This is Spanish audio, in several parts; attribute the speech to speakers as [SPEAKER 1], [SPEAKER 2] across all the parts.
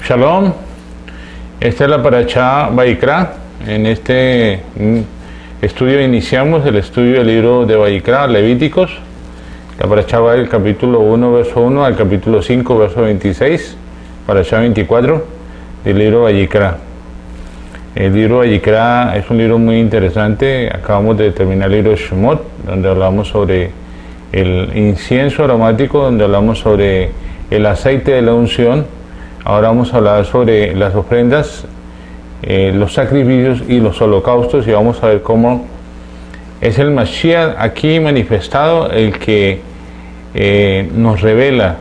[SPEAKER 1] Shalom, esta es la Parashá Vayikra. En este estudio iniciamos el estudio del libro de Vayikra, Levíticos. La Parashá va del capítulo 1, verso 1 al capítulo 5, verso 26, Parashá 24 del libro Vayikra. El libro Vayikra es un libro muy interesante. Acabamos de terminar el libro Shemot, donde hablamos sobre el incienso aromático, donde hablamos sobre el aceite de la unción. Ahora vamos a hablar sobre las ofrendas, los sacrificios y los holocaustos, y vamos a ver cómo es el Mashiach aquí manifestado el que nos revela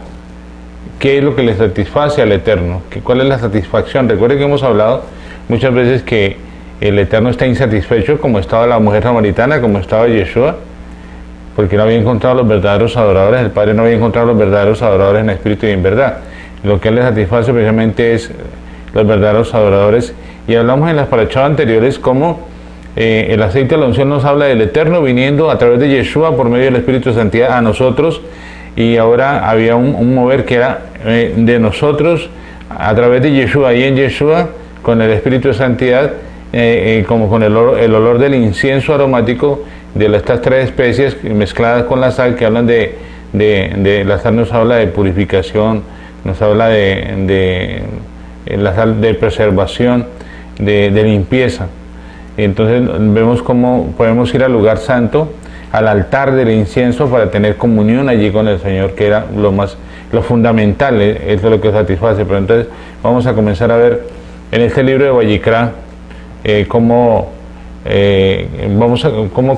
[SPEAKER 1] qué es lo que le satisface al Eterno, cuál es la satisfacción. Recuerden que hemos hablado muchas veces que el Eterno está insatisfecho, como estaba la mujer samaritana, como estaba Yeshua, porque no había encontrado los verdaderos adoradores. El Padre no había encontrado los verdaderos adoradores en espíritu y en verdad. Lo que Él le satisface precisamente es los verdaderos adoradores. Y hablamos en las parashot anteriores cómo el aceite de la unción nos habla del Eterno viniendo a través de Yeshua por medio del Espíritu de Santidad a nosotros, y ahora había un mover que era de nosotros a través de Yeshua y en Yeshua con el Espíritu de Santidad, como con el olor del incienso aromático de estas tres especies mezcladas con la sal, que hablan de la sal, nos habla de purificación, nos habla de la sal de preservación, de limpieza. Entonces vemos cómo podemos ir al lugar santo, al altar del incienso, para tener comunión allí con el Señor, que era lo fundamental, eso es lo que satisface. Pero entonces vamos a comenzar a ver en este libro de Vayikra cómo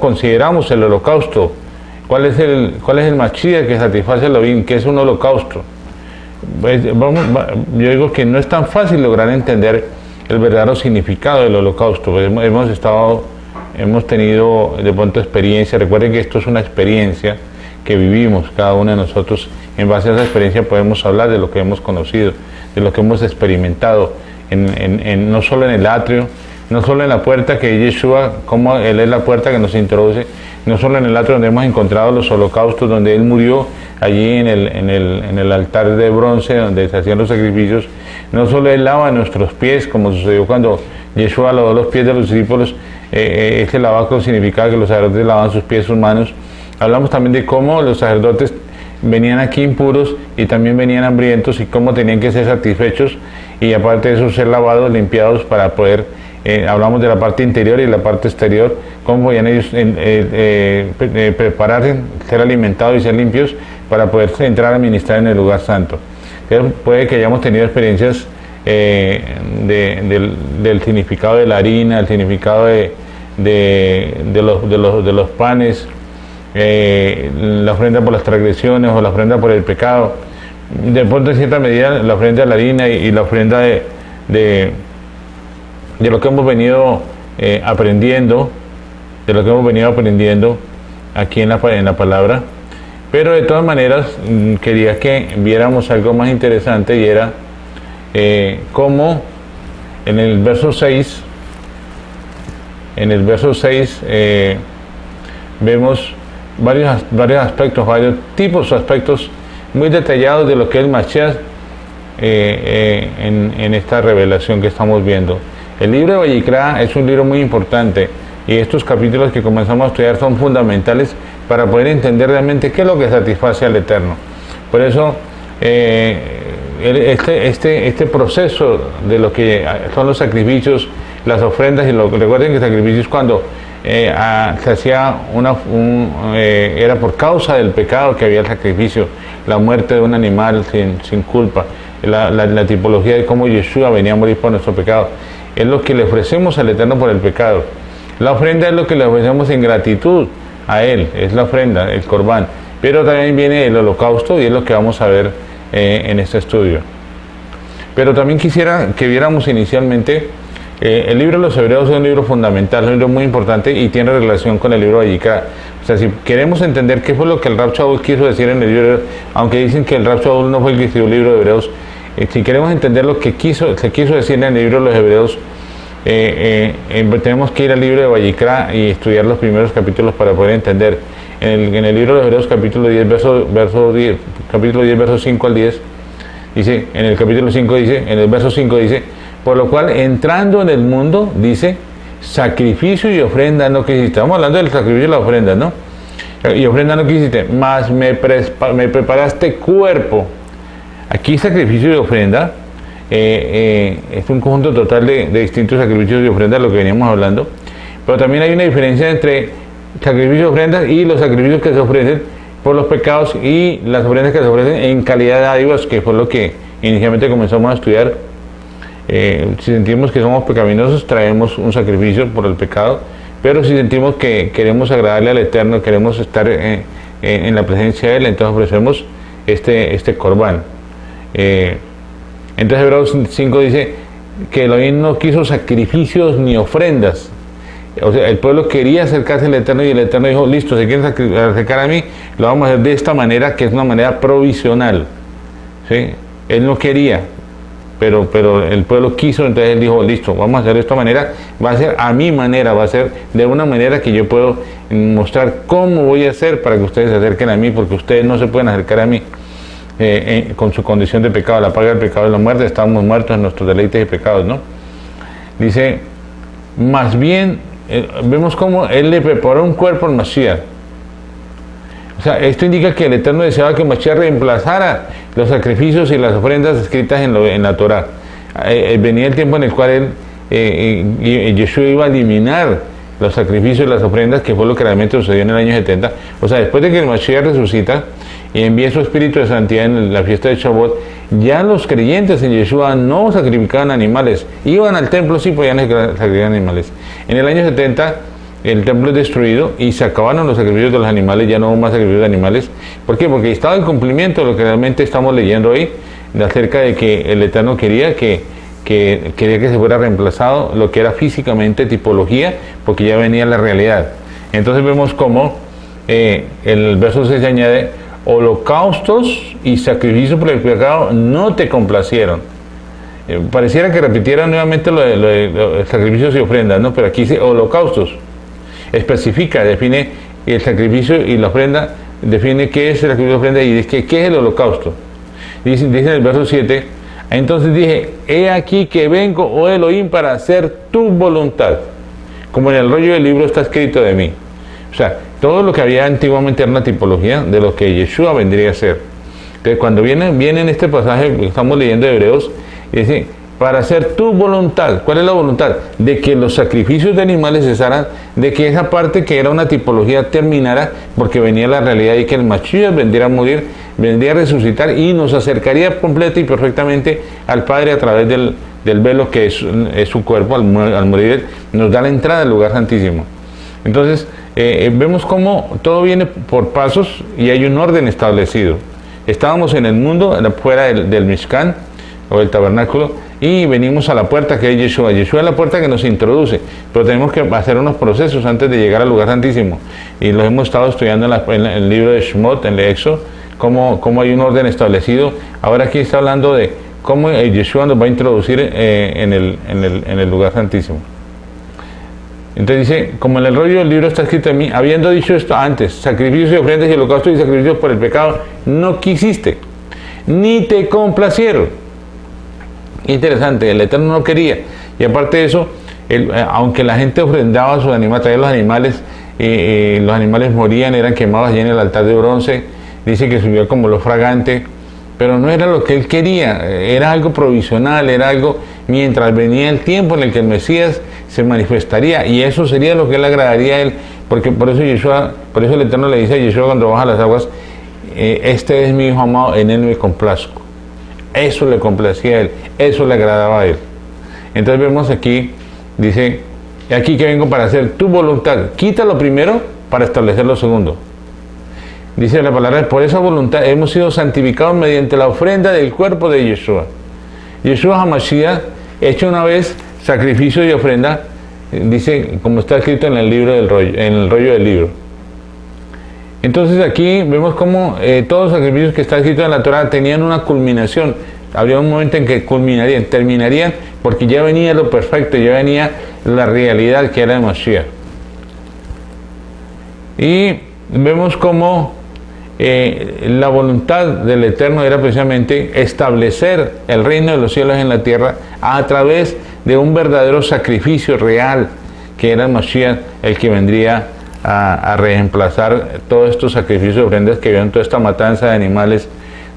[SPEAKER 1] consideramos el holocausto, cuál es el Mashiach que satisface lo bien, que es un holocausto. Yo digo que no es tan fácil lograr entender el verdadero significado del holocausto. Hemos tenido de pronto experiencia. Recuerden que esto es una experiencia que vivimos cada uno de nosotros. En base a esa experiencia podemos hablar de lo que hemos conocido, de lo que hemos experimentado, no solo en el atrio, no solo en la puerta que Yeshua, como Él es la puerta que nos introduce, no solo en el atrio donde hemos encontrado los holocaustos, donde Él murió allí en el altar de bronce donde se hacían los sacrificios. No solo Él lava nuestros pies, como sucedió cuando Yeshua lavó los pies de los discípulos. Este lavacro significaba que los sacerdotes lavaban sus pies, sus manos. Hablamos también de cómo los sacerdotes venían aquí impuros y también venían hambrientos, y cómo tenían que ser satisfechos, y aparte de eso ser lavados, limpiados, para poder, hablamos de la parte interior y la parte exterior, cómo podían ellos prepararse, ser alimentados y ser limpios para poder entrar a ministrar en el lugar santo. Entonces, puede que hayamos tenido experiencias del significado de la harina, el significado de los panes, la ofrenda por las transgresiones o la ofrenda por el pecado. De pronto, en cierta medida, la ofrenda de la harina y la ofrenda de lo que hemos venido aprendiendo, aquí en la palabra. Pero de todas maneras, quería que viéramos algo más interesante, y era cómo en el verso 6 vemos varios aspectos, varios tipos de aspectos muy detallados de lo que es el Mashiach en esta revelación que estamos viendo. El libro de Vayikra es un libro muy importante, y estos capítulos que comenzamos a estudiar son fundamentales para poder entender realmente qué es lo que satisface al Eterno. Por eso este proceso de lo que son los sacrificios, las ofrendas, recuerden que el sacrificio es cuando se hacía era por causa del pecado que había el sacrificio, la muerte de un animal sin culpa, la tipología de cómo Yeshua venía a morir por nuestro pecado. Es lo que le ofrecemos al Eterno por el pecado. La ofrenda es lo que le ofrecemos en gratitud a Él, es la ofrenda, el corbán. Pero también viene el holocausto, y es lo que vamos a ver en este estudio. Pero también quisiera que viéramos inicialmente el libro de los Hebreos. Es un libro fundamental, es un libro muy importante, y tiene relación con el libro de Vayikra, O sea, si queremos entender qué fue lo que el Rab Shaul quiso decir en el libro de Hebreos, aunque dicen que el Rab Shaul no fue el que escribió el libro de Hebreos, si queremos entender lo que se quiso decir en el libro de los Hebreos, tenemos que ir al libro de Vayikra y estudiar los primeros capítulos para poder entender. En el libro de los Hebreos, capítulo 10, verso 5 al 10, dice, en el capítulo 5 dice, en el verso 5 dice, por lo cual entrando en el mundo, dice, sacrificio y ofrenda no quisiste. Estamos hablando del sacrificio y la ofrenda, ¿no? Y ofrenda no quisiste, mas me preparaste cuerpo. Aquí sacrificio y ofrenda es un conjunto total de distintos sacrificios y ofrendas, lo que veníamos hablando, pero también hay una diferencia entre sacrificios y ofrendas y los sacrificios que se ofrecen por los pecados y las ofrendas que se ofrecen en calidad de dádivas, que fue lo que inicialmente comenzamos a estudiar. Si sentimos que somos pecaminosos, traemos un sacrificio por el pecado, pero si sentimos que queremos agradarle al Eterno, queremos estar en la presencia de Él, entonces ofrecemos este corbán. Entonces Hebreos 5 dice que Elohim no quiso sacrificios ni ofrendas. O sea, el pueblo quería acercarse al Eterno y el Eterno dijo, listo, si quieren acercar a mí, lo vamos a hacer de esta manera, que es una manera provisional, ¿sí? Él no quería, pero el pueblo quiso, entonces él dijo, listo, vamos a hacer de esta manera, va a ser a mi manera, va a ser de una manera que yo puedo mostrar cómo voy a hacer para que ustedes se acerquen a mí, porque ustedes no se pueden acercar a mí con su condición de pecado. La paga del pecado es la muerte, estamos muertos en nuestros deleites y pecados, ¿no? Dice, más bien, vemos cómo él le preparó un cuerpo al Mashiach. O sea, esto indica que el Eterno deseaba que Mashiach reemplazara los sacrificios y las ofrendas escritas en la Torah. Venía el tiempo en el cual Yeshua iba a eliminar los sacrificios y las ofrendas, que fue lo que realmente sucedió en el año 70. O sea, después de que el Mashiach resucita y envía su espíritu de santidad en la fiesta de Shavuot, ya los creyentes en Yeshua no sacrificaban animales. Iban al templo, sí podían sacrificar animales. En el año 70 el templo es destruido y se acabaron los sacrificios de los animales, ya no hubo más sacrificios de animales. ¿Por qué? Porque estaba en cumplimiento de lo que realmente estamos leyendo hoy, acerca de que el Eterno quería que se fuera reemplazado lo que era físicamente tipología, porque ya venía la realidad. Entonces vemos cómo el verso 6 añade, holocaustos y sacrificios por el pecado no te complacieron. Pareciera que repitiera nuevamente lo de sacrificios y ofrendas, ¿no? Pero aquí dice holocaustos. Especifica, define el sacrificio y la ofrenda, define qué es el sacrificio y la ofrenda y dice qué es el holocausto. Dice en el verso 7, entonces dije, he aquí que vengo, oh Elohim, para hacer tu voluntad, como en el rollo del libro está escrito de mí. O sea, todo lo que había antiguamente era una tipología de lo que Yeshua vendría a ser. Entonces cuando viene en este pasaje que estamos leyendo de Hebreos, dice, para hacer tu voluntad. ¿Cuál es la voluntad? De que los sacrificios de animales cesaran, de que esa parte que era una tipología terminara, porque venía la realidad y que el Mashiach vendría a morir, vendría a resucitar y nos acercaría completa y perfectamente al Padre a través del velo que es su cuerpo. Al morir nos da la entrada al lugar santísimo. Entonces vemos cómo todo viene por pasos y hay un orden establecido. Estábamos en el mundo, fuera del Mishkan o del tabernáculo, y venimos a la puerta que es Yeshua. Yeshua es la puerta que nos introduce, pero tenemos que hacer unos procesos antes de llegar al lugar santísimo, y los hemos estado estudiando en el libro de Shemot, en el Éxodo, cómo hay un orden establecido. Ahora aquí está hablando de cómo Yeshua nos va a introducir en el lugar santísimo. Entonces dice, como en el rollo del libro está escrito en mí, habiendo dicho esto antes, sacrificios y ofrendas y holocaustos y sacrificios por el pecado no quisiste, ni te complacieron. Interesante, el Eterno no quería. Y aparte de eso, aunque la gente ofrendaba sus animales, traía los animales morían, eran quemados allí en el altar de bronce. Dice que subía como lo fragante, pero no era lo que él quería, era algo provisional, era algo mientras venía el tiempo en el que el Mesías se manifestaría, y eso sería lo que le agradaría a él, porque por eso el Eterno le dice a Yeshua cuando baja las aguas, este es mi hijo amado, en él me complazco. Eso le complacía a él, eso le agradaba a él. Entonces vemos aquí, dice, aquí que vengo para hacer tu voluntad. Quita lo primero para establecer lo segundo. Dice la palabra, por esa voluntad hemos sido santificados mediante la ofrenda del cuerpo de Yeshua. Yeshua HaMashiach, hecho una vez sacrificio y ofrenda, dice, como está escrito en el rollo del libro. Entonces aquí vemos cómo todos los sacrificios que está escrito en la Torah tenían una culminación. Habría un momento en que culminarían, terminarían, porque ya venía lo perfecto, ya venía la realidad que era el Mashiach. Y vemos cómo la voluntad del Eterno era precisamente establecer el reino de los cielos en la tierra a través de un verdadero sacrificio real, que era el Mashiach, el que vendría a reemplazar todos estos sacrificios de ofrendas que habían, toda esta matanza de animales,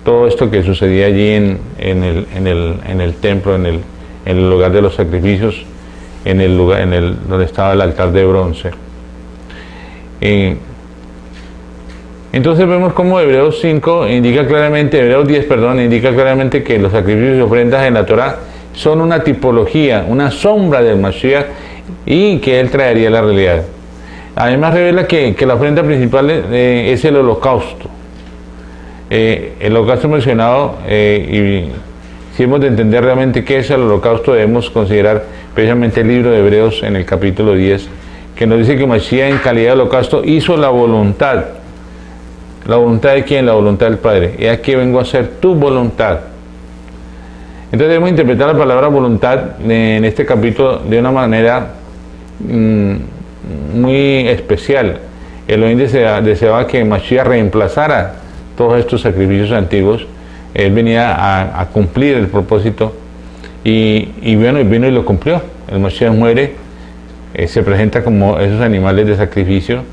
[SPEAKER 1] todo esto que sucedía allí en el templo, en el lugar de los sacrificios, donde estaba el altar de bronce. Entonces vemos como Hebreos 5 indica claramente, Hebreos 10, perdón, indica claramente que los sacrificios y ofrendas en la Torah son una tipología, una sombra del Mashiach, y que él traería la realidad. Además revela que la ofrenda principal es el holocausto. El holocausto mencionado, y si hemos de entender realmente qué es el holocausto, debemos considerar precisamente el libro de Hebreos en el capítulo 10, que nos dice que Mashiach en calidad de holocausto hizo la voluntad. ¿La voluntad de quién? La voluntad del Padre. He aquí vengo a hacer tu voluntad. Entonces debemos interpretar la palabra voluntad en este capítulo de una manera muy especial. Elohim deseaba que Mashiach reemplazara todos estos sacrificios antiguos. Él venía a cumplir el propósito y bueno, vino y lo cumplió. El Mashiach muere, se presenta como esos animales de sacrificio,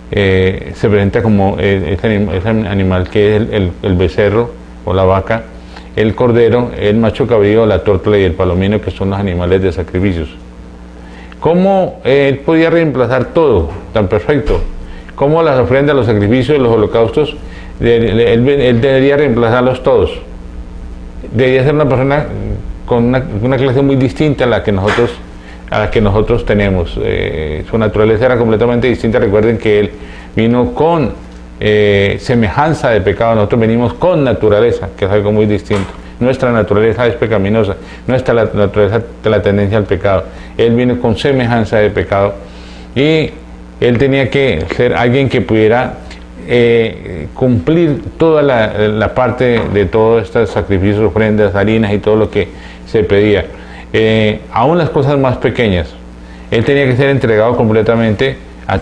[SPEAKER 1] se presenta como ese animal que es el becerro o la vaca, el cordero, el macho cabrío, la tórtola y el palomino, que son los animales de sacrificios. ¿Cómo él podía reemplazar todo tan perfecto? ¿Cómo las ofrendas, los sacrificios, los holocaustos, él debería reemplazarlos todos? Debería ser una persona con una clase muy distinta a la que nosotros tenemos. Su naturaleza era completamente distinta. Recuerden que él vino con semejanza de pecado. Nosotros venimos con naturaleza, que es algo muy distinto. Nuestra naturaleza es pecaminosa, nuestra naturaleza de la tendencia al pecado. Él vino con semejanza de pecado y él tenía que ser alguien que pudiera cumplir toda la parte de todos estos sacrificios, ofrendas, harinas y todo lo que se pedía. Aún las cosas más pequeñas, él tenía que ser entregado completamente a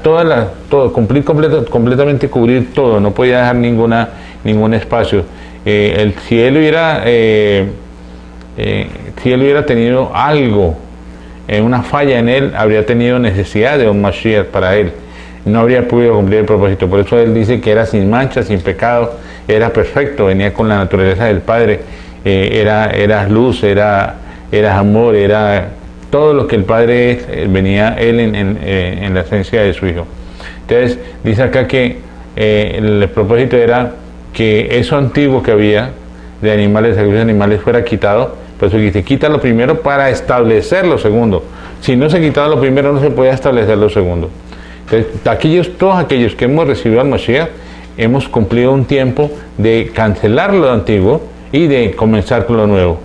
[SPEAKER 1] completamente cubrir todo, no podía dejar ningún espacio. Si él hubiera tenido algo, una falla en él, habría tenido necesidad de un Mashiach para él, no habría podido cumplir el propósito. Por eso él dice que era sin mancha, sin pecado, era perfecto, venía con la naturaleza del Padre, era luz, era amor, era todo lo que el Padre es, venía él en la esencia de su Hijo. Entonces dice acá que el propósito era que eso antiguo que había de animales, de sacrificios de animales, fuera quitado. Por eso dice, quita lo primero para establecer lo segundo. Si no se quitaba lo primero, no se podía establecer lo segundo. Entonces, todos aquellos que hemos recibido al Mashiach, hemos cumplido un tiempo de cancelar lo antiguo y de comenzar con lo nuevo.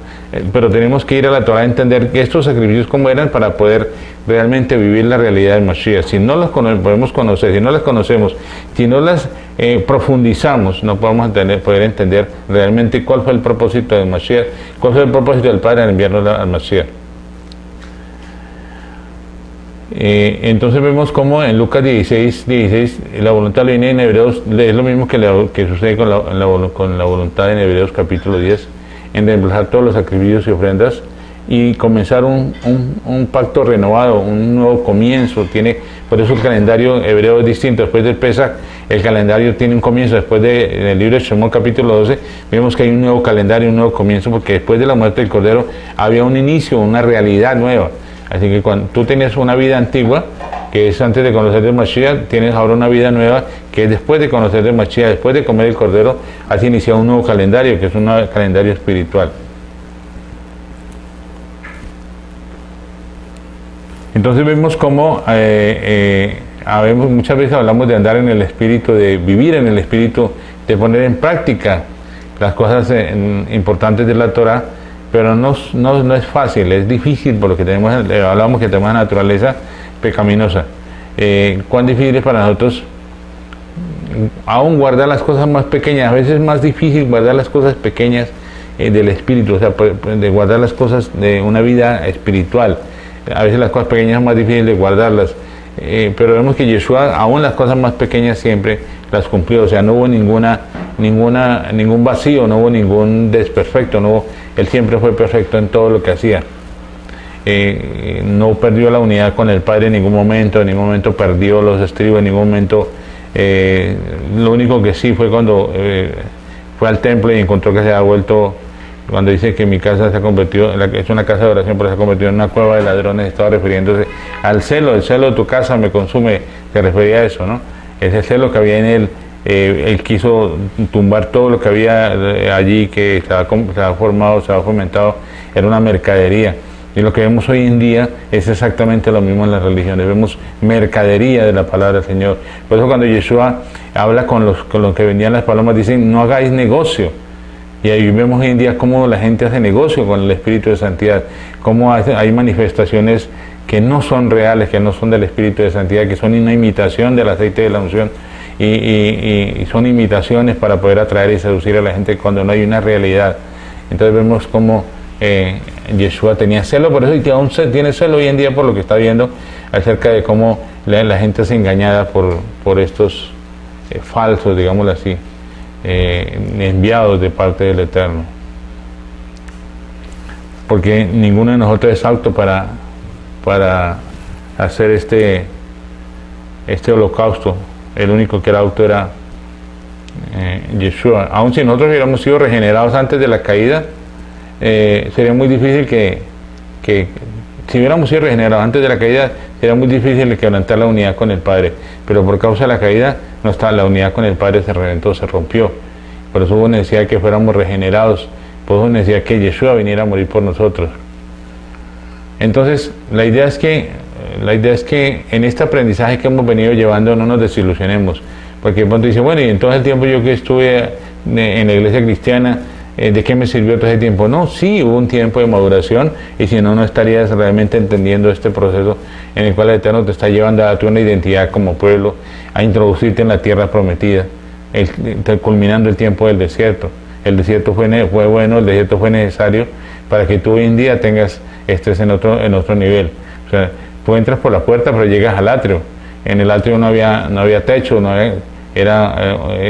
[SPEAKER 1] Pero tenemos que ir a la Torah a entender que estos sacrificios cómo eran para poder realmente vivir la realidad del Mashiach. Si no las podemos conocer, si no las conocemos, si no las profundizamos, no podemos poder entender realmente cuál fue el propósito del Mashiach, cuál fue el propósito del Padre al enviarnos al Mashiach. Entonces vemos como en Lucas 16, la voluntad de en Hebreos es lo mismo que sucede con la voluntad en Hebreos capítulo 10, en reemplazar todos los sacrificios y ofrendas y comenzar un pacto renovado, un nuevo comienzo. Por eso el calendario hebreo es distinto. Después del Pesach, el calendario tiene un comienzo. Después en el libro de Shemot capítulo 12, vemos que hay un nuevo calendario, un nuevo comienzo, porque después de la muerte del Cordero había un inicio, una realidad nueva. Así que cuando tú tenías una vida antigua, que es antes de conocer el Mashiach, tienes ahora una vida nueva, que es después de conocer el Mashiach, después de comer el Cordero, has iniciado un nuevo calendario, que es un calendario espiritual. Entonces vemos cómo muchas veces hablamos de andar en el Espíritu, de vivir en el Espíritu, de poner en práctica las cosas importantes de la Torah, pero no es fácil, es difícil, por lo que hablamos que tenemos una naturaleza pecaminosa. Cuán difícil es para nosotros aún guardar las cosas más pequeñas. A veces es más difícil guardar las cosas pequeñas del espíritu, o sea, de guardar las cosas de una vida espiritual. A veces las cosas pequeñas es más difícil de guardarlas, pero vemos que Yeshua aún las cosas más pequeñas siempre las cumplió, o sea, no hubo ningún vacío, no hubo ningún desperfecto, él siempre fue perfecto en todo lo que hacía. No perdió la unidad con el Padre en ningún momento perdió los estribos, en ningún momento. Lo único que sí fue cuando fue al templo y encontró que se había vuelto, cuando dice que mi casa se ha convertido, es una casa de oración, pero se ha convertido en una cueva de ladrones, estaba refiriéndose al celo. El celo de tu casa me consume, se refería a eso, ¿no? Ese celo que había en él. Él quiso tumbar todo lo que había allí, que estaba formado, se había fomentado, era una mercadería. Y lo que vemos hoy en día es exactamente lo mismo en las religiones, vemos mercadería de la palabra del Señor. Por eso cuando Yeshua habla con los que vendían las palomas, dicen, no hagáis negocio. Y ahí vemos hoy en día cómo la gente hace negocio con el Espíritu de Santidad, cómo hay manifestaciones que no son reales, que no son del Espíritu de Santidad, que son una imitación del aceite de la unción, y son imitaciones para poder atraer y seducir a la gente cuando no hay una realidad. Entonces vemos cómo Yeshua tenía celo por eso, y que aún tiene celo hoy en día por lo que está viendo acerca de cómo la gente es engañada por estos falsos, digámoslo así, enviados de parte del Eterno. Porque ninguno de nosotros es apto para hacer este holocausto. El único que era apto era Yeshua. Aun si nosotros hubiéramos sido regenerados antes de la caída, sería muy difícil que si hubiéramos sido regenerados antes de la caída, sería muy difícil quebrantar la unidad con el Padre, pero por causa de la caída la unidad con el Padre se reventó, se rompió. Por eso hubo necesidad de que fuéramos regenerados, por eso hubo necesidad de que Yeshua viniera a morir por nosotros. Entonces la idea es que en este aprendizaje que hemos venido llevando no nos desilusionemos, porque de pronto dice, bueno, y en todo el tiempo yo que estuve en la iglesia cristiana, ¿de qué me sirvió todo ese tiempo? No, sí, hubo un tiempo de maduración, y si no, no estarías realmente entendiendo este proceso en el cual el Eterno te está llevando a darte una identidad como pueblo, a introducirte en la tierra prometida, culminando el tiempo del desierto. El desierto fue bueno, el desierto fue necesario para que tú hoy en día estés en otro nivel. O sea, tú entras por la puerta, pero llegas al atrio. En el atrio no había techo,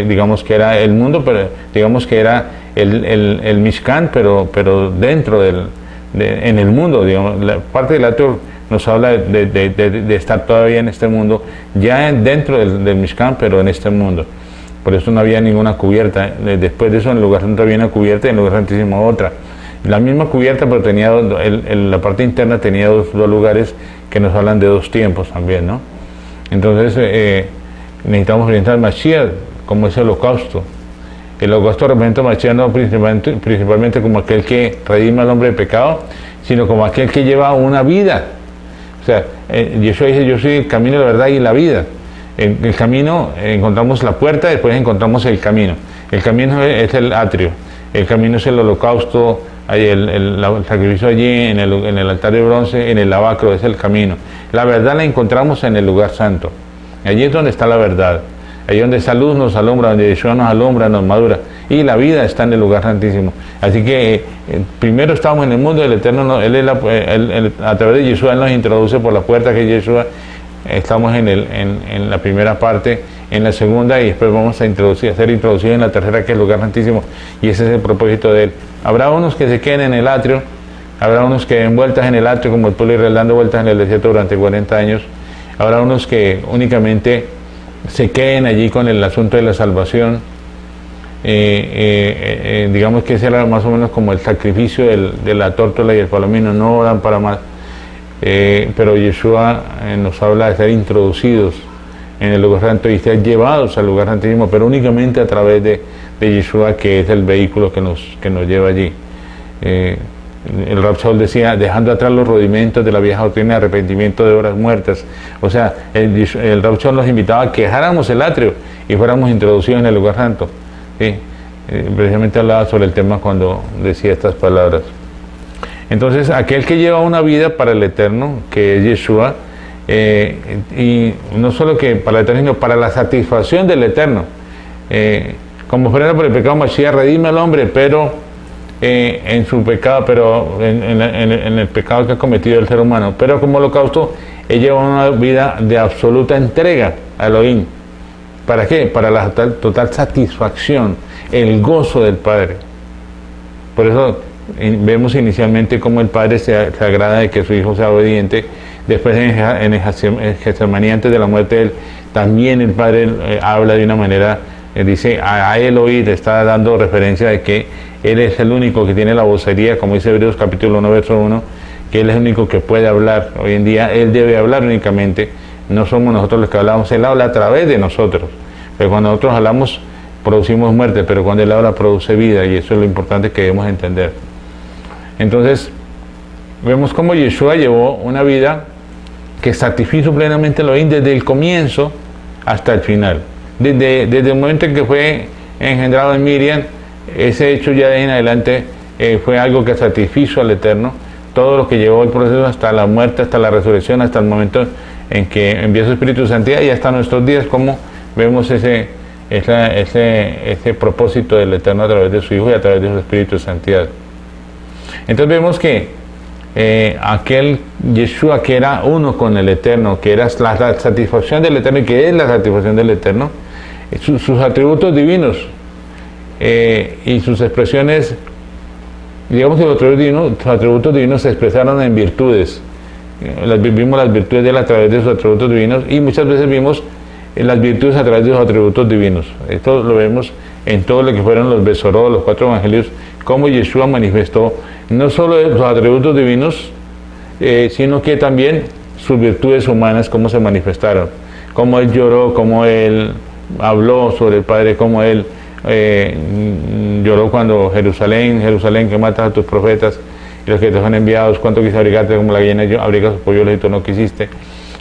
[SPEAKER 1] digamos que era el mundo, pero digamos que era el Mishkan, pero dentro en el mundo, digamos, la parte del atrio nos habla de estar todavía en este mundo, ya dentro del Mishkan, pero en este mundo. Por eso no había ninguna cubierta. Después de eso, en el lugar santo había una cubierta y en el lugar santísimo otra. La misma cubierta, pero tenía la parte interna tenía dos lugares que nos hablan de dos tiempos también, ¿no? Entonces necesitamos orientar al Mashiach como ese holocausto. El holocausto representa a Mashiach no principalmente como aquel que redime al hombre de pecado, sino como aquel que lleva una vida. O sea, Yeshua dice, yo soy el camino, la verdad y la vida. En el camino encontramos la puerta, después encontramos el camino. El camino es el atrio, el camino es el holocausto, el sacrificio allí en el altar de bronce, en el lavacro, es el camino. La verdad la encontramos en el lugar santo. Allí es donde está la verdad. Allí donde esa luz nos alumbra, donde Yeshua nos alumbra, nos madura. Y la vida está en el lugar santísimo. Así que primero estamos en el mundo del Eterno. A través de Yeshua Él nos introduce por la puerta que es Yeshua. Estamos en la primera parte, en la segunda, y después vamos a ser introducidos en la tercera, que es el lugar santísimo, y ese es el propósito de Él. Habrá unos que se queden en el atrio, habrá unos que den vueltas en el atrio, como el pueblo de Israel dando vueltas en el desierto durante 40 años, habrá unos que únicamente se queden allí con el asunto de la salvación. Digamos que ese era más o menos como el sacrificio de la tórtola y el palomino, no dan para más. Pero Yeshua nos habla de ser introducidos en el lugar santo y ser llevados al lugar santísimo, pero únicamente a través de Yeshua, que es el vehículo que nos lleva allí. El Rab Shaul decía, dejando atrás los rudimentos de la vieja doctrina de arrepentimiento de obras muertas. O sea, el Rab Shaul nos invitaba a que dejáramos el atrio y fuéramos introducidos en el lugar santo. ¿Sí? Precisamente hablaba sobre el tema cuando decía estas palabras. Entonces, aquel que lleva una vida para el Eterno, que es Yeshua, y no solo que para el Eterno, sino para la satisfacción del Eterno. como ofrenda por el pecado, Mashiach redime al hombre, pero en su pecado, pero en el pecado que ha cometido el ser humano. Pero como holocausto, él lleva una vida de absoluta entrega a Elohim. ¿Para qué? Para la total satisfacción, el gozo del Padre. Por eso vemos inicialmente cómo el Padre se agrada de que su Hijo sea obediente. Después en Getsemaní, antes de la muerte de él, también el Padre habla de una manera, dice, a él oír, está dando referencia de que él es el único que tiene la vocería, como dice Hebreos capítulo 1, verso 1, que él es el único que puede hablar. Hoy en día él debe hablar únicamente, no somos nosotros los que hablamos, él habla a través de nosotros. Pero cuando nosotros hablamos, producimos muerte, pero cuando él habla, produce vida, y eso es lo importante que debemos entender. Entonces, vemos cómo Yeshua llevó una vida que satisfizo plenamente a Elohim desde el comienzo hasta el final. Desde el momento en que fue engendrado en Miriam, ese hecho ya de en adelante fue algo que satisfizo al Eterno. Todo lo que llevó el proceso hasta la muerte, hasta la resurrección, hasta el momento en que envió su Espíritu de Santidad, y hasta nuestros días, como vemos ese propósito del Eterno a través de su Hijo y a través de su Espíritu de Santidad. Entonces vemos que aquel Yeshua que era uno con el Eterno, que era la satisfacción del Eterno y que es la satisfacción del Eterno, sus atributos divinos y sus expresiones, digamos que sus atributos divinos se expresaron en virtudes. Vimos las virtudes de él a través de sus atributos divinos, y muchas veces vimos las virtudes a través de sus atributos divinos. Esto lo vemos en todo lo que fueron los Besorot, los 4 evangelios, cómo Yeshua manifestó no solo sus atributos divinos, sino que también sus virtudes humanas, cómo se manifestaron, cómo él lloró, cómo él habló sobre el Padre, cómo él lloró cuando Jerusalén, que matas a tus profetas y los que te son enviados, cuánto quise abrigarte como la gallina abriga sus polluelos y tú no quisiste,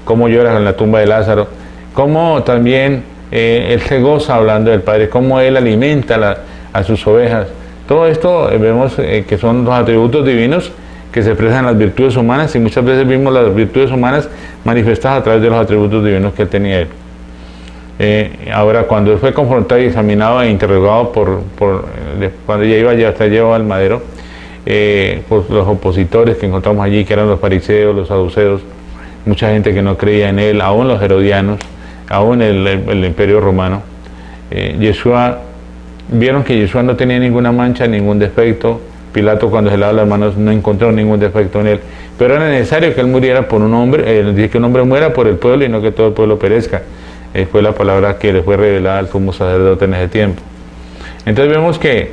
[SPEAKER 1] cómo lloras en la tumba de Lázaro, cómo también él se goza hablando del Padre, cómo él alimenta a sus ovejas. Todo esto vemos que son los atributos divinos que se expresan en las virtudes humanas, y muchas veces vimos las virtudes humanas manifestadas a través de los atributos divinos que él tenía él. Ahora, cuando él fue confrontado y examinado e interrogado cuando ya iba hasta llevado al madero, por los opositores que encontramos allí, que eran los fariseos, los saduceos, mucha gente que no creía en él, aún los herodianos, aún el imperio romano, vieron que Yeshua no tenía ninguna mancha, ningún defecto. Pilato, cuando se lavó las manos, no encontró ningún defecto en él, pero era necesario que él muriera por un hombre, dice que un hombre muera por el pueblo y no que todo el pueblo perezca. Fue la palabra que le fue revelada al sumo sacerdote en ese tiempo. Entonces vemos que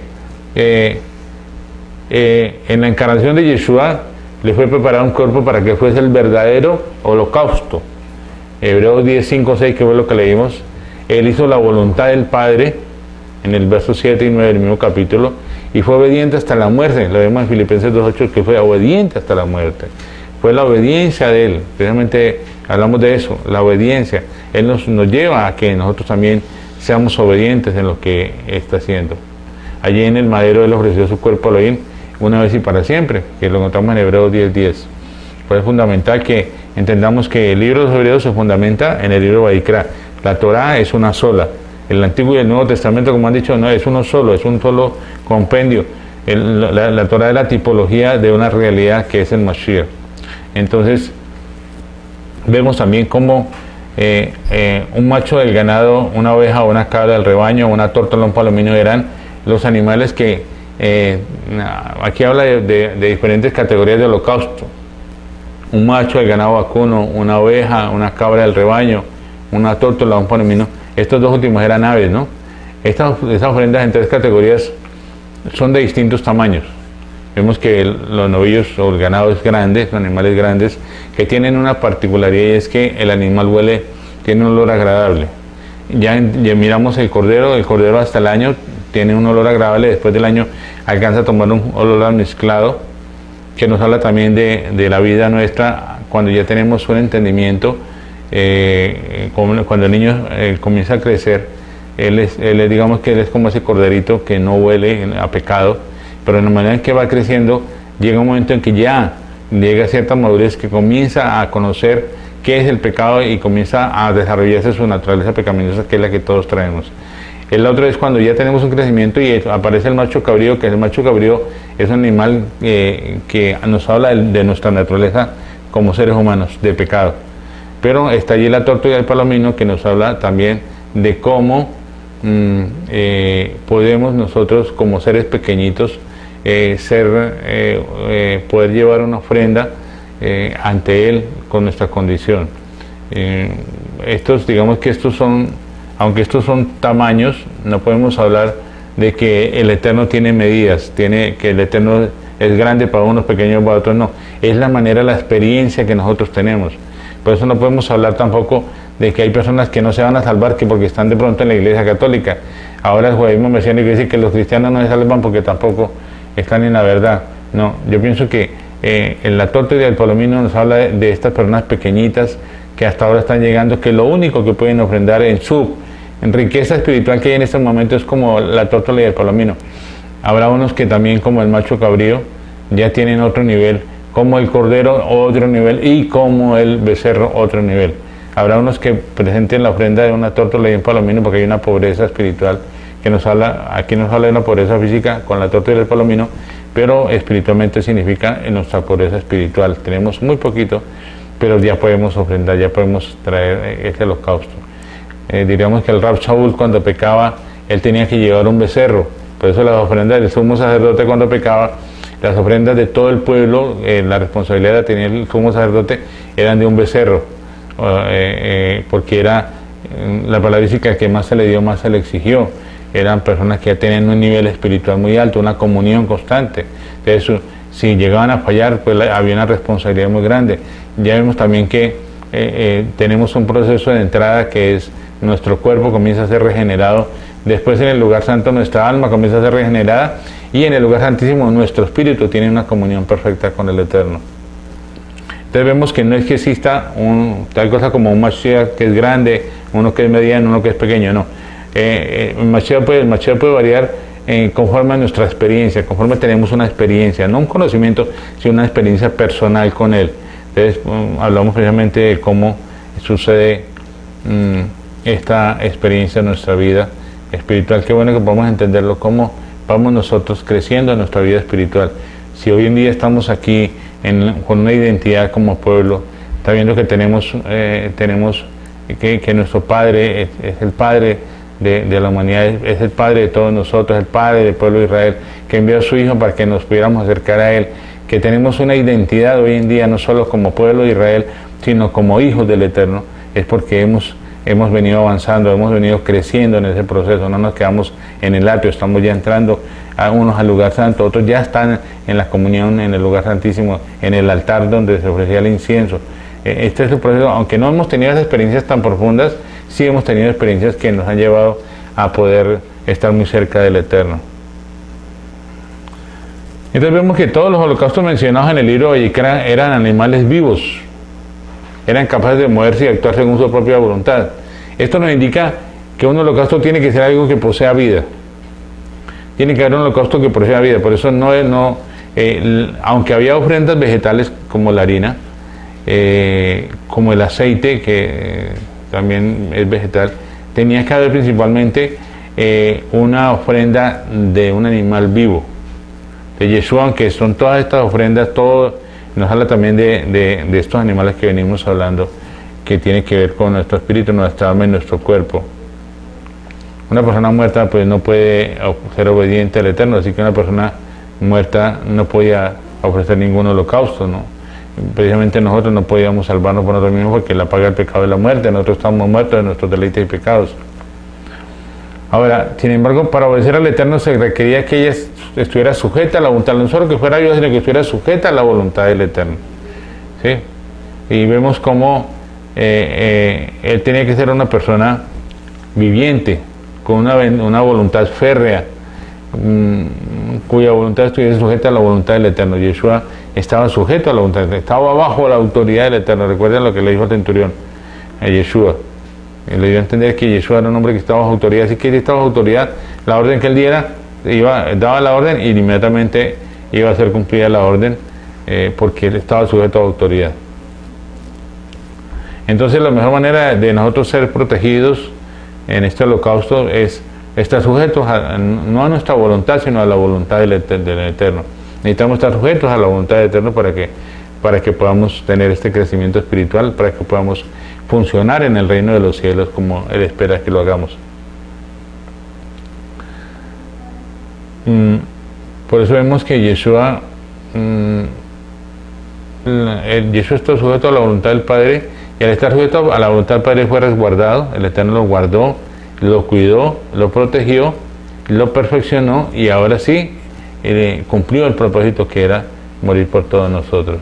[SPEAKER 1] en la encarnación de Yeshua le fue preparado un cuerpo para que fuese el verdadero holocausto. Hebreos 10, 5, 6, que fue lo que leímos. Él hizo la voluntad del Padre en el verso 7 y 9 del mismo capítulo, y fue obediente hasta la muerte. Lo vemos en Filipenses 2:8, que fue obediente hasta la muerte. Fue la obediencia de él, precisamente hablamos de eso, la obediencia. Él nos lleva a que nosotros también seamos obedientes en lo que está haciendo. Allí en el madero él ofreció su cuerpo a Elohim una vez y para siempre, que lo encontramos en Hebreos 10:10. Pues es fundamental que entendamos que el libro de los Hebreos se fundamenta en el libro de Vayikra. La Torá es una sola. El Antiguo y el Nuevo Testamento, como han dicho, no es uno solo, es un solo compendio. La Torá es la tipología de una realidad que es el Mashiach. Entonces, vemos también cómo un macho del ganado, una oveja o una cabra del rebaño, una tórtola, un palomino eran los animales que, aquí habla de diferentes categorías de holocausto. Un macho del ganado vacuno, una oveja, una cabra del rebaño, una tórtola, un palomino. Estos dos últimos eran aves, ¿no? Estas ofrendas en 3 categorías son de distintos tamaños. Vemos que los novillos o el ganado es grande, son animales grandes, que tienen una particularidad, y es que el animal tiene un olor agradable. Ya miramos el cordero hasta el año tiene un olor agradable, después del año alcanza a tomar un olor mezclado, que nos habla también de la vida nuestra, cuando ya tenemos un entendimiento. Cuando el niño comienza a crecer, digamos que él es como ese corderito que no huele a pecado, pero en la manera en que va creciendo, llega un momento en que ya llega a cierta madurez, que comienza a conocer qué es el pecado y comienza a desarrollarse su naturaleza pecaminosa, que es la que todos traemos. La otra es cuando ya tenemos un crecimiento y aparece el macho cabrío, que el macho cabrío es un animal que nos habla de nuestra naturaleza como seres humanos, de pecado. Pero está allí la tortuga y el palomino, que nos habla también de cómo podemos nosotros como seres pequeñitos poder llevar una ofrenda ante Él con nuestra condición. Digamos que estos son, aunque estos son tamaños, no podemos hablar de que el Eterno tiene medidas, que el Eterno es grande para unos, pequeños para otros, no. Es la manera, la experiencia que nosotros tenemos. Por eso no podemos hablar tampoco de que hay personas que no se van a salvar que porque están de pronto en la Iglesia Católica. Ahora el judaísmo mesiánico dice que los cristianos no se salvan porque tampoco están en la verdad. No, yo pienso que en la torta y el palomino nos habla de estas personas pequeñitas que hasta ahora están llegando, que lo único que pueden ofrendar en riqueza espiritual que hay en este momento es como la tórtola y el palomino. Habrá unos que también, como el macho cabrío, ya tienen otro nivel, como el cordero otro nivel y como el becerro otro nivel. Habrá unos que presenten la ofrenda de una tórtola y un palomino porque hay una pobreza espiritual que aquí nos habla de una pobreza física con la tórtola y el palomino, pero espiritualmente significa en nuestra pobreza espiritual. Tenemos muy poquito, pero ya podemos ofrendar, ya podemos traer este holocausto. Diríamos que el Rab Shaul, cuando pecaba, él tenía que llevar un becerro. Por eso las ofrendas del sumo sacerdote, cuando pecaba, las ofrendas de todo el pueblo, la responsabilidad de tener el sumo sacerdote, eran de un becerro, porque era la palabra física que más se le dio, más se le exigió. Eran personas que ya tenían un nivel espiritual muy alto, una comunión constante. Entonces, si llegaban a fallar, pues había una responsabilidad muy grande. Ya vemos también que tenemos un proceso de entrada que es nuestro cuerpo comienza a ser regenerado, después en el lugar santo nuestra alma comienza a ser regenerada y en el lugar santísimo nuestro espíritu tiene una comunión perfecta con el Eterno. Entonces vemos que no es que exista tal cosa como un Mashiach que es grande, uno que es mediano, uno que es pequeño, no. El Mashiach puede variar conforme a nuestra experiencia, conforme tenemos una experiencia, no un conocimiento, sino una experiencia personal con Él. Entonces hablamos precisamente de cómo sucede esta experiencia en nuestra vida espiritual. Qué bueno que podamos entenderlo, cómo vamos nosotros creciendo en nuestra vida espiritual. Si hoy en día estamos aquí con una identidad como pueblo, está viendo que tenemos que nuestro Padre es el Padre de la humanidad, es el Padre de todos nosotros, el Padre del pueblo de Israel, que envió a su Hijo para que nos pudiéramos acercar a Él, que tenemos una identidad hoy en día no solo como pueblo de Israel, sino como hijos del Eterno, es porque hemos venido avanzando, hemos venido creciendo en ese proceso, no nos quedamos en el atrio, estamos ya entrando unos al lugar santo, otros ya están en la comunión, en el lugar santísimo, en el altar donde se ofrecía el incienso. Este es el proceso, aunque no hemos tenido esas experiencias tan profundas, sí hemos tenido experiencias que nos han llevado a poder estar muy cerca del Eterno. Entonces vemos que todos los holocaustos mencionados en el libro de Vayikra eran animales vivos, eran capaces de moverse y actuar según su propia voluntad. Esto nos indica que un holocausto tiene que ser algo que posea vida. Tiene que haber un holocausto que posea vida. Por eso aunque había ofrendas vegetales como la harina, como el aceite, que también es vegetal, tenía que haber principalmente una ofrenda de un animal vivo. De Yeshua, aunque son todas estas ofrendas, todo nos habla también de estos animales que venimos hablando, que tiene que ver con nuestro espíritu, nuestra alma y nuestro cuerpo. Una persona muerta pues no puede ser obediente al Eterno, así que una persona muerta no podía ofrecer ningún holocausto, ¿no? Precisamente nosotros no podíamos salvarnos por nosotros mismos porque la paga del pecado es la muerte, nosotros estamos muertos de nuestros deleites y pecados. Ahora, sin embargo, para obedecer al Eterno se requería que ella estuviera sujeta a la voluntad, no solo que fuera Dios, sino que estuviera sujeta a la voluntad del Eterno. ¿Sí? Y vemos cómo él tenía que ser una persona viviente, con una voluntad férrea, cuya voluntad estuviese sujeta a la voluntad del Eterno. Yeshua estaba sujeto a la voluntad, estaba bajo la autoridad del Eterno. Recuerden lo que le dijo al centurión a Yeshua. Le dio a entender que Yeshua era un hombre que estaba bajo autoridad, así que él estaba bajo autoridad, la orden que él diera, daba la orden y inmediatamente iba a ser cumplida la orden, porque él estaba sujeto a autoridad. Entonces la mejor manera de nosotros ser protegidos en este holocausto es estar sujetos no a nuestra voluntad, sino a la voluntad del Eterno. Necesitamos estar sujetos a la voluntad del Eterno para que podamos tener este crecimiento espiritual, para que podamos funcionar en el reino de los cielos como Él espera que lo hagamos. Por eso vemos que Yeshua está sujeto a la voluntad del Padre, y al estar sujeto a la voluntad del Padre fue resguardado. El Eterno lo guardó, lo cuidó, lo protegió, lo perfeccionó, y ahora sí cumplió el propósito que era morir por todos nosotros.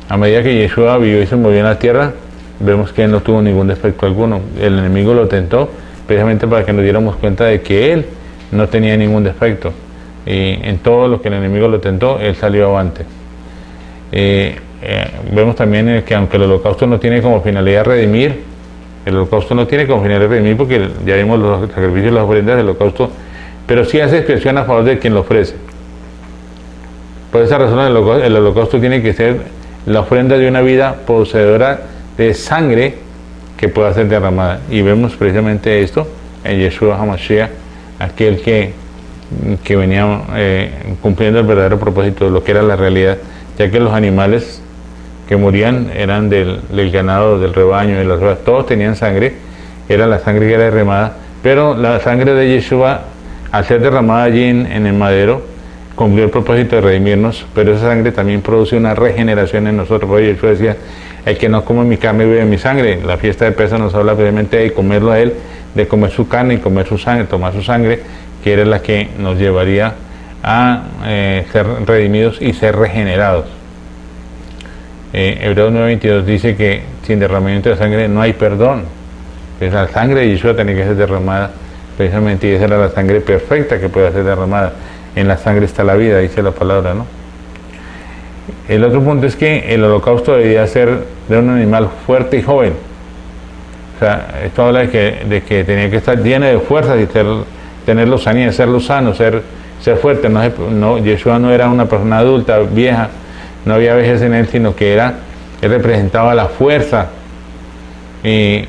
[SPEAKER 1] A medida que Yeshua vivió y se movió en la tierra, vemos que Él no tuvo ningún defecto alguno. El enemigo lo tentó precisamente para que nos diéramos cuenta de que Él no tenía ningún defecto, y en todo lo que el enemigo lo tentó, Él salió avante. Vemos también que aunque el holocausto no tiene como finalidad redimir, porque ya vimos los sacrificios y las ofrendas del holocausto, pero sí hace expresión a favor de quien lo ofrece. Por esa razón el holocausto tiene que ser la ofrenda de una vida poseedora de sangre que pueda ser derramada, y vemos precisamente esto en Yeshua HaMashiach, aquel que venía cumpliendo el verdadero propósito de lo que era la realidad, ya que los animales que morían eran del ganado, del rebaño, de las ovejas, todos tenían sangre, era la sangre que era derramada, pero la sangre de Yeshua, al ser derramada allí en el madero, cumplió el propósito de redimirnos, pero esa sangre también produce una regeneración en nosotros. Porque Yeshua decía: el que no come mi carne bebe mi sangre. La fiesta de Pesaj nos habla precisamente de comerlo a Él, de comer su carne y comer su sangre, tomar su sangre, que era la que nos llevaría a ser redimidos y ser regenerados. Hebreos 9:22 dice que sin derramamiento de sangre no hay perdón. Pues la sangre de Yeshua tenía que ser derramada precisamente, y esa era la sangre perfecta que puede ser derramada. En la sangre está la vida, dice la palabra, ¿no? El otro punto es que el holocausto debía ser de un animal fuerte y joven. O sea, esto habla de que tenía que estar lleno de fuerza y tener lozanía, ser lozano, ser fuerte. Yeshua no era una persona adulta, vieja, no había vejez en él, sino que él representaba la fuerza, y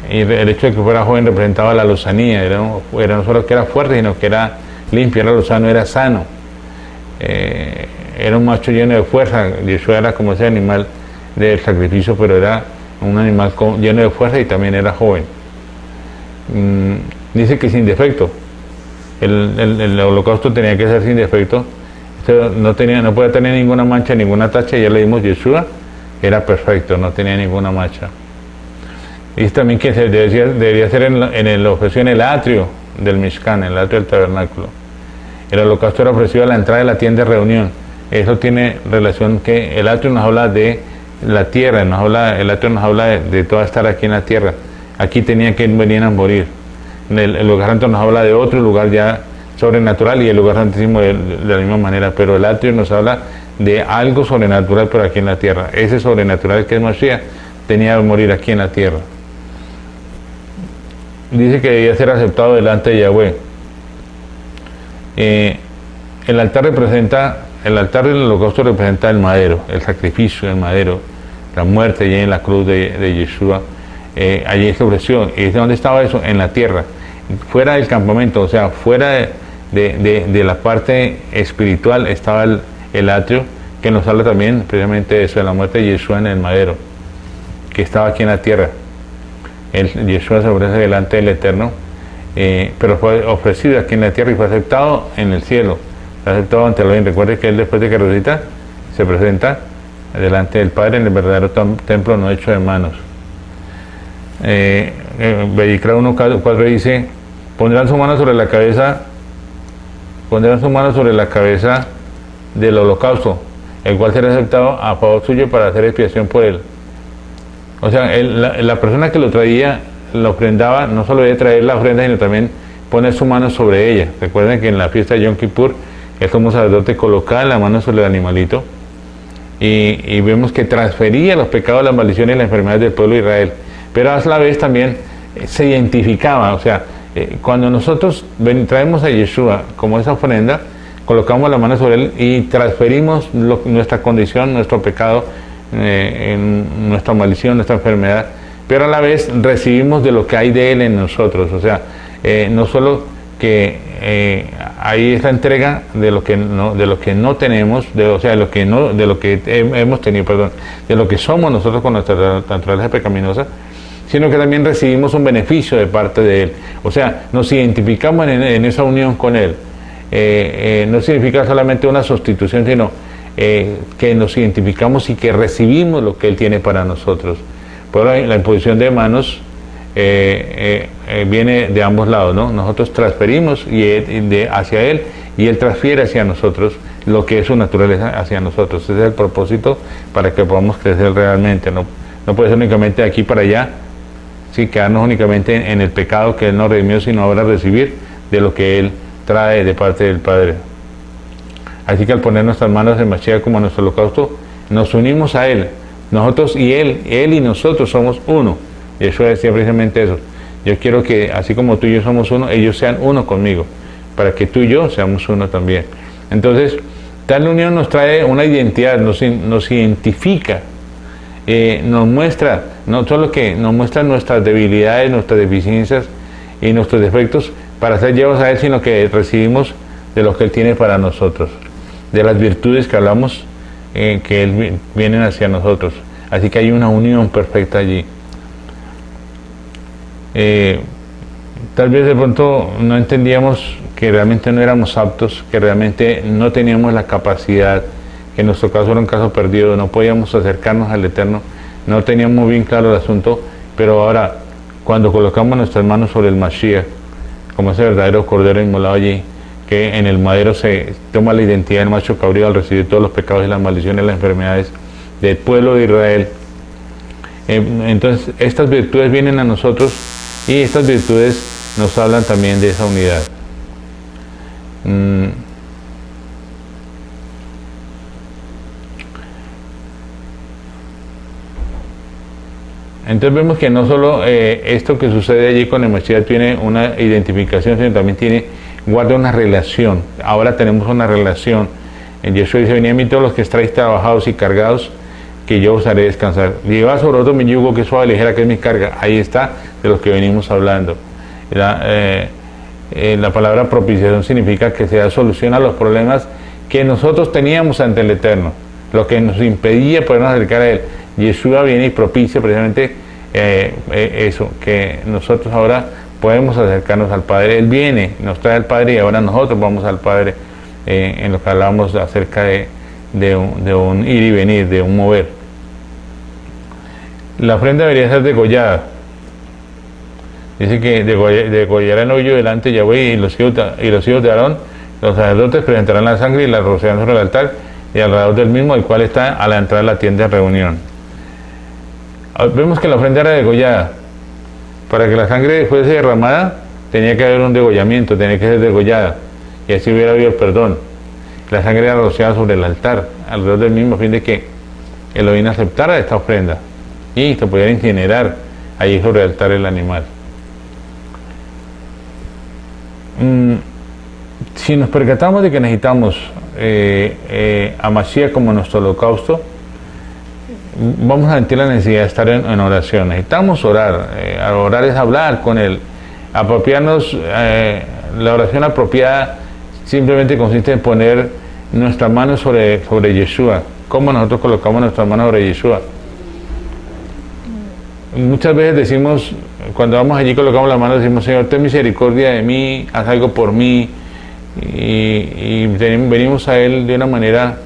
[SPEAKER 1] el hecho de que fuera joven representaba la lozanía. Era no solo que era fuerte, sino que era limpio, era lozano, era sano, era un macho lleno de fuerza. Yeshua era como ese animal del sacrificio, pero era un animal lleno de fuerza, y también era joven. Dice que sin defecto. El holocausto tenía que ser sin defecto. No podía tener ninguna mancha, ninguna tacha. Ya le dimos, Yeshua era perfecto, no tenía ninguna mancha. Dice también que debería ser en el atrio del Mishkan, en el atrio del tabernáculo. El holocausto era ofrecido a la entrada de la tienda de reunión. Eso tiene relación, que el atrio nos habla de la tierra, el atrio nos habla de todo estar aquí en la tierra. Aquí tenían que venir a morir. El lugar santo nos habla de otro lugar ya sobrenatural, y el lugar santísimo de la misma manera, pero el atrio nos habla de algo sobrenatural por aquí en la tierra. Ese sobrenatural que es Mashiach tenía que morir aquí en la tierra. Dice que debía ser aceptado delante de Yahweh. El altar del holocausto representa el madero, el sacrificio del madero, la muerte allí en la cruz de Yeshua. Allí se ofreció. ¿Y dónde estaba eso? En la tierra, fuera del campamento, o sea, fuera de la parte espiritual estaba el atrio, que nos habla también precisamente de eso, de la muerte de Yeshua en el madero, que estaba aquí en la tierra. Yeshua se ofrece delante del Eterno, pero fue ofrecido aquí en la tierra y fue aceptado en el cielo, fue aceptado ante Elohim. Recuerde que Él, después de que resucita, se presenta delante del Padre en el verdadero templo no hecho de manos. Vayikra 1:4 dice: pondrán su mano sobre la cabeza del holocausto, el cual será aceptado a favor suyo para hacer expiación por él. O sea, la persona que lo traía, lo ofrendaba, no solo debe traer la ofrenda, sino también poner su mano sobre ella. Recuerden que en la fiesta de Yom Kippur, el sumo sacerdote colocaba la mano sobre el animalito, y vemos que transfería los pecados, las maldiciones y las enfermedades del pueblo de Israel, pero a la vez también se identificaba. O sea, cuando nosotros traemos a Yeshua como esa ofrenda, colocamos la mano sobre él y transferimos nuestra condición, nuestro pecado, nuestra maldición, nuestra enfermedad, pero a la vez recibimos de lo que hay de él en nosotros. O sea, no solo que hay esa entrega de lo que no tenemos, o sea, de lo que hemos tenido, perdón, de lo que somos nosotros con nuestra naturaleza pecaminosa, sino que también recibimos un beneficio de parte de Él. O sea, nos identificamos en esa unión con Él. No significa solamente una sustitución, sino que nos identificamos y que recibimos lo que Él tiene para nosotros. Por la imposición de manos viene de ambos lados, ¿no? Nosotros transferimos hacia Él y Él transfiere hacia nosotros lo que es su naturaleza hacia nosotros. Ese es el propósito para que podamos crecer realmente. No puede ser únicamente de aquí para allá, ¿sí? Quedarnos únicamente en el pecado que Él nos redimió, sino ahora recibir de lo que Él trae de parte del Padre. Así que al poner nuestras manos en Mashiach como nuestro holocausto, nos unimos a Él. Nosotros y Él y nosotros somos uno. Yeshua decía precisamente eso. Yo quiero que así como tú y yo somos uno, ellos sean uno conmigo, para que tú y yo seamos uno también. Entonces, tal unión nos trae una identidad, nos identifica, nos muestra, no solo que nos muestra nuestras debilidades, nuestras deficiencias y nuestros defectos para ser llevados a Él, sino que recibimos de lo que Él tiene para nosotros, de las virtudes que hablamos, que Él vienen hacia nosotros. Así que hay una unión perfecta allí. Tal vez de pronto no entendíamos que realmente no éramos aptos, que realmente no teníamos la capacidad, que en nuestro caso era un caso perdido, no podíamos acercarnos al Eterno, no teníamos bien claro el asunto, pero ahora cuando colocamos nuestras manos sobre el Mashiach, como ese verdadero cordero inmolado allí, que en el madero se toma la identidad del macho cabrío al recibir todos los pecados y las maldiciones, las enfermedades del pueblo de Israel. Entonces estas virtudes vienen a nosotros y estas virtudes nos hablan también de esa unidad. Entonces vemos que no solo esto que sucede allí con el Mashiach tiene una identificación, sino también guarda una relación. Ahora tenemos una relación. En Yeshua dice: venid a mí todos los que estáis trabajados y cargados, que yo os haré descansar. Llevad sobre vosotros mi yugo, que es suave, ligera, que es mi carga. Ahí está de lo que venimos hablando. La palabra propiciación significa que se da solución a los problemas que nosotros teníamos ante el Eterno, lo que nos impedía podernos acercar a Él. Yeshua viene y propicia precisamente eso, que nosotros ahora podemos acercarnos al Padre. Él viene, nos trae al Padre y ahora nosotros vamos al Padre, en lo que hablamos acerca de un ir y venir, de un mover. La ofrenda debería ser degollada. Dice que degollará el hoyo delante de Yahweh, y los hijos de Aarón, los sacerdotes, presentarán la sangre y la rociarán sobre el altar y alrededor del mismo, el cual está a la entrada de la tienda de reunión. Vemos que la ofrenda era degollada. Para que la sangre fuese derramada, tenía que haber un degollamiento, tenía que ser degollada, y así hubiera habido el perdón. La sangre era rociada sobre el altar, alrededor del mismo, a fin de que Elohim aceptara esta ofrenda y se pudiera incinerar allí sobre el altar el animal. Si nos percatamos de que necesitamos a Mashiach como nuestro holocausto, vamos a sentir la necesidad de estar en oración. Necesitamos orar. Orar es hablar con Él. Apropiarnos, la oración apropiada simplemente consiste en poner nuestras manos sobre Yeshua. ¿Cómo nosotros colocamos nuestras manos sobre Yeshua? Muchas veces decimos, cuando vamos allí colocamos las manos, decimos: Señor, ten misericordia de mí, haz algo por mí, y venimos a Él de una manera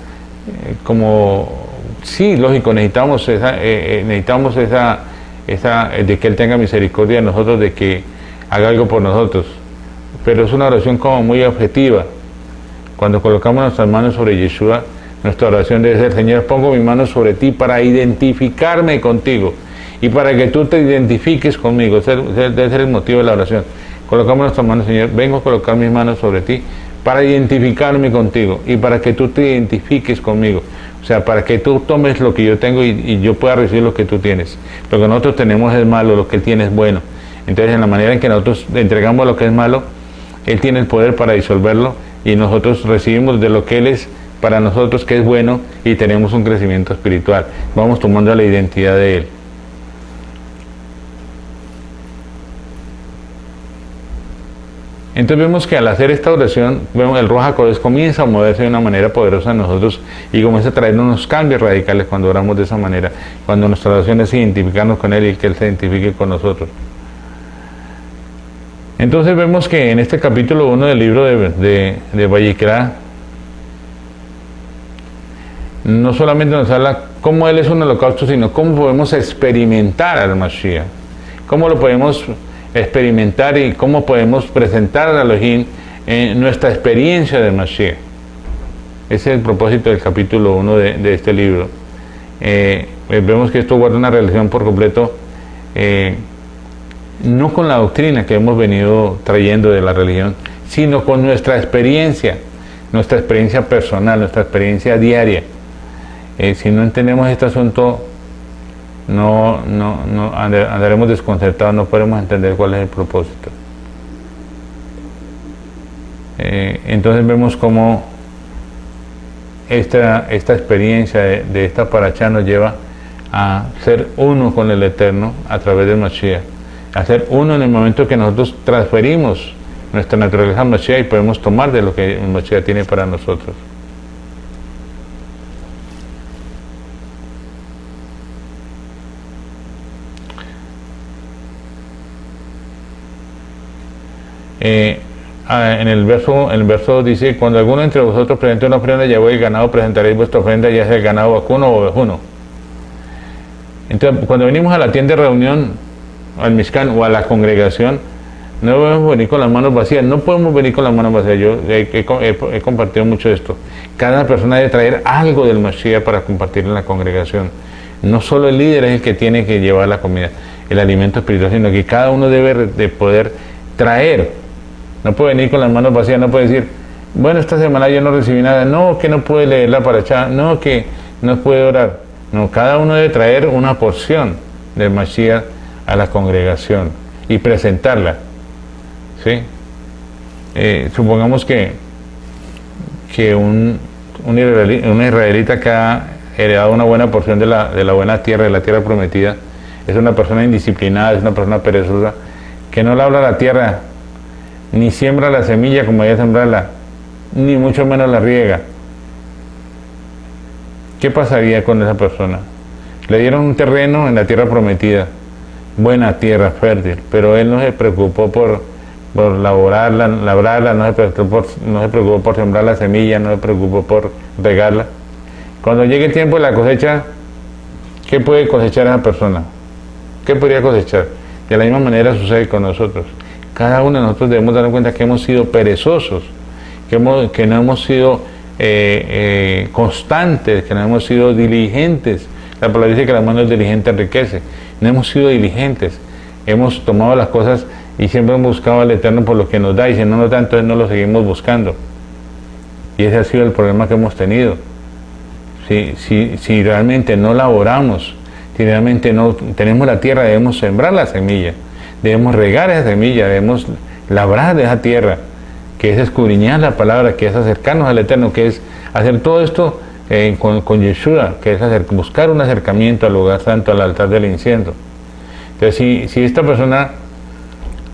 [SPEAKER 1] como, sí, lógico, necesitamos esa de que Él tenga misericordia de nosotros, de que haga algo por nosotros, pero es una oración como muy objetiva. Cuando colocamos nuestras manos sobre Yeshua, nuestra oración debe ser: Señor, pongo mis manos sobre ti para identificarme contigo y para que tú te identifiques conmigo. Ese debe ser el motivo de la oración. Colocamos nuestras manos: Señor, vengo a colocar mis manos sobre ti para identificarme contigo y para que tú te identifiques conmigo. O sea, para que tú tomes lo que yo tengo y yo pueda recibir lo que tú tienes. Lo que nosotros tenemos es malo, lo que Él tiene es bueno. Entonces, en la manera en que nosotros le entregamos lo que es malo, Él tiene el poder para disolverlo, y nosotros recibimos de lo que Él es para nosotros, que es bueno, y tenemos un crecimiento espiritual. Vamos tomando la identidad de Él. Entonces vemos que al hacer esta oración, vemos el Ruach HaKodesh comienza a moverse de una manera poderosa en nosotros y comienza a traer unos cambios radicales cuando oramos de esa manera, cuando nuestra oración es identificarnos con Él y que Él se identifique con nosotros. Entonces vemos que en este capítulo 1 del libro de Vayikra, no solamente nos habla cómo Él es un holocausto, sino cómo podemos experimentar al Mashiach, cómo lo podemos experimentar y cómo podemos presentar al Elohim en nuestra experiencia del Mashiach. Ese es el propósito del capítulo 1 de este libro. Vemos que esto guarda una relación por completo, no con la doctrina que hemos venido trayendo de la religión, sino con nuestra experiencia personal, nuestra experiencia diaria. Si no entendemos este asunto, no andaremos desconcertados, no podremos entender cuál es el propósito. Entonces vemos cómo esta experiencia de esta parashá nos lleva a ser uno con el Eterno a través del Mashiach, a ser uno en el momento que nosotros transferimos nuestra naturaleza al Mashiach y podemos tomar de lo que el Mashiach tiene para nosotros. En el verso dice: cuando alguno entre vosotros presente una ofrenda, llevó el ganado, presentaréis vuestra ofrenda, ya sea el ganado vacuno o ovejuno. Entonces, cuando venimos a la tienda de reunión, al Mishkan o a la congregación, no debemos venir con las manos vacías, no podemos venir con las manos vacías. Yo he compartido mucho esto. Cada persona debe traer algo del Mashiach para compartir en la congregación. No solo el líder es el que tiene que llevar la comida, el alimento espiritual, sino que cada uno debe de poder traer. No puede venir con las manos vacías, no puede decir: bueno, esta semana yo no recibí nada, no, que no puede leer la parashá, no, que no puede orar. No, cada uno debe traer una porción del Mashiach a la congregación y presentarla. ¿Sí? Supongamos que un israelita que ha heredado una buena porción de la buena tierra, de la tierra prometida, es una persona indisciplinada, es una persona perezosa, que no labra la tierra, ni siembra la semilla como debe sembrarla, ni mucho menos la riega. ¿Qué pasaría con esa persona? Le dieron un terreno en la tierra prometida, buena tierra, fértil, pero él no se preocupó por labrarla, no se preocupó por sembrar la semilla, no se preocupó por regarla. Cuando llegue el tiempo de la cosecha, ¿qué puede cosechar esa persona? ¿Qué podría cosechar? De la misma manera sucede con nosotros. Cada uno de nosotros debemos darnos cuenta que hemos sido perezosos, que no hemos sido constantes, que no hemos sido diligentes. La palabra dice que la mano diligente enriquece. No hemos sido diligentes. Hemos tomado las cosas y siempre hemos buscado al Eterno por lo que nos da, y si no nos da, entonces no lo seguimos buscando. Y ese ha sido el problema que hemos tenido. Si realmente no laboramos, si realmente no tenemos la tierra, debemos sembrar la semilla, debemos regar esa semilla, debemos labrar de esa tierra, que es escudriñar la palabra, que es acercarnos al Eterno, que es hacer todo esto con Yeshua, que es buscar un acercamiento al lugar santo, al altar del incienso. Entonces, si esta persona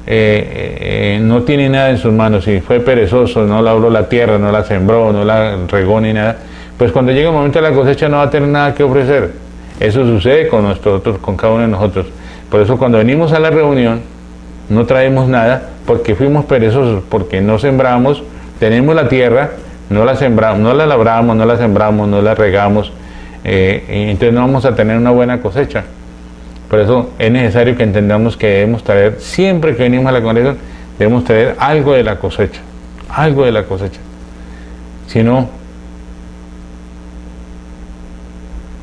[SPEAKER 1] no tiene nada en sus manos, si fue perezoso, no labró la tierra, no la sembró, no la regó ni nada, pues cuando llegue el momento de la cosecha no va a tener nada que ofrecer. Eso sucede con nosotros, con cada uno de nosotros. Por eso cuando venimos a la reunión no traemos nada, porque fuimos perezosos, porque no sembramos, tenemos la tierra, no la sembramos, no la labramos, no la sembramos, no la regamos, y entonces no vamos a tener una buena cosecha. Por eso es necesario que entendamos que debemos traer, siempre que venimos a la congregación, debemos traer algo de la cosecha, algo de la cosecha. Si no,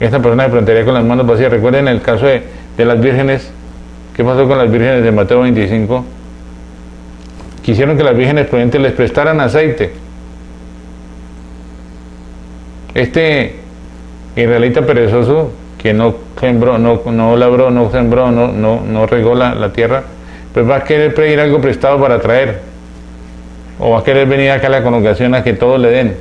[SPEAKER 1] esta persona se plantearía con las manos vacías. Recuerden el caso de las vírgenes. ¿Qué pasó con las vírgenes de Mateo 25? Quisieron que las vírgenes prudentes les prestaran aceite. Este israelita perezoso que no sembró, no labró, no sembró, no regó la tierra, pues va a querer pedir algo prestado para traer, o va a querer venir acá a la congregación a que todos le den,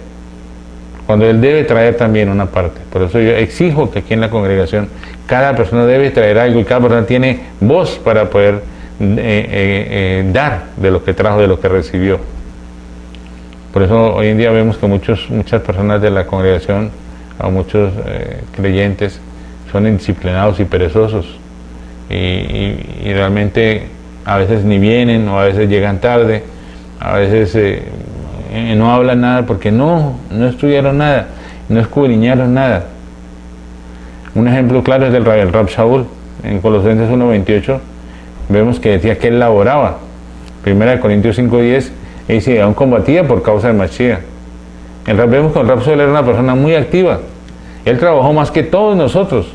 [SPEAKER 1] cuando él debe traer también una parte. Por eso yo exijo que aquí en la congregación cada persona debe traer algo, y cada persona tiene voz para poder dar de lo que trajo, de lo que recibió. Por eso hoy en día vemos que muchas personas de la congregación, o muchos creyentes, son indisciplinados y perezosos. Y realmente a veces ni vienen, o a veces llegan tarde, a veces no hablan nada porque no estudiaron nada, no escudriñaron nada. Un ejemplo claro es del Rab Shaul. En Colosenses 1:28 vemos que decía que él laboraba. 1 Corintios 5:10 dice, aún combatía por causa de Mashiach. Vemos que el Rab Shaul era una persona muy activa. Él trabajó más que todos nosotros.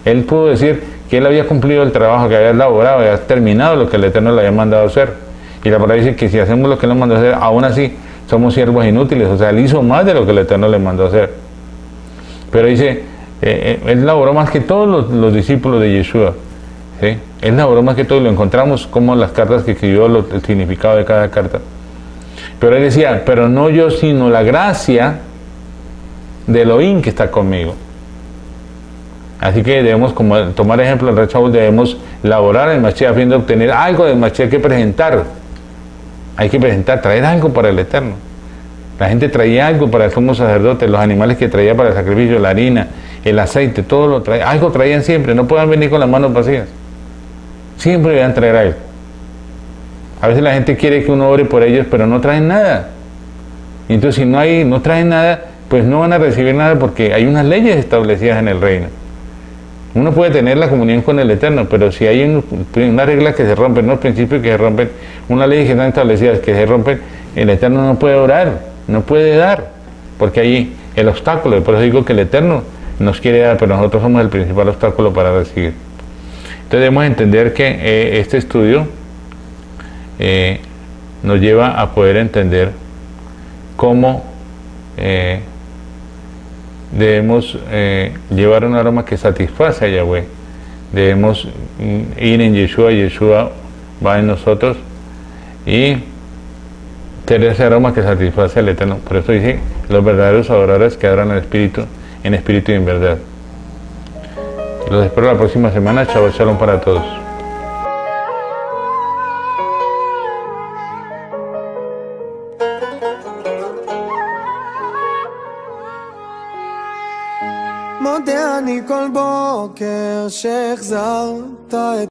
[SPEAKER 1] Él pudo decir que él había cumplido el trabajo, que había elaborado, había terminado lo que el Eterno le había mandado hacer. Y la palabra dice que si hacemos lo que él nos mandó hacer, aún así somos siervos inútiles. O sea, él hizo más de lo que el Eterno le mandó hacer. Pero dice, él laboró más que todos los discípulos de Yeshua. ¿Sí? Él laboró más que todo, lo encontramos como en las cartas que escribió, el significado de cada carta. Pero él decía, pero no yo, sino la gracia de Elohim que está conmigo. Así que debemos, como tomar ejemplo del Rab Shaul, debemos laborar en Mashiach a fin de obtener algo de Mashiach que presentar. Hay que presentar, traer algo para el Eterno. La gente traía algo para el sumo sacerdote, los animales que traía para el sacrificio, la harina, el aceite, todo lo traía. Algo traían siempre, no puedan venir con las manos vacías. Siempre deben traer algo. A veces la gente quiere que uno ore por ellos, pero no traen nada. Y entonces si no traen nada, pues no van a recibir nada porque hay unas leyes establecidas en el reino. Uno puede tener la comunión con el Eterno, pero si hay unas reglas que se rompen, unos principios que se rompen, unas leyes que están establecidas que se rompen, el Eterno no puede orar, no puede dar, porque hay el obstáculo. Por eso digo que el Eterno nos quiere dar, pero nosotros somos el principal obstáculo para recibir. Entonces debemos entender que este estudio nos lleva a poder entender cómo debemos llevar un aroma que satisface a Yahweh. Debemos ir en Yeshua, Yeshua va en nosotros, y tener ese aroma que satisface al Eterno. Por eso dice, los verdaderos adoradores que adoran al Espíritu, en espíritu y en verdad. Los espero la próxima semana. Shabbat Shalom para todos.
[SPEAKER 2] מודה אני כל בוקר שהחזרת את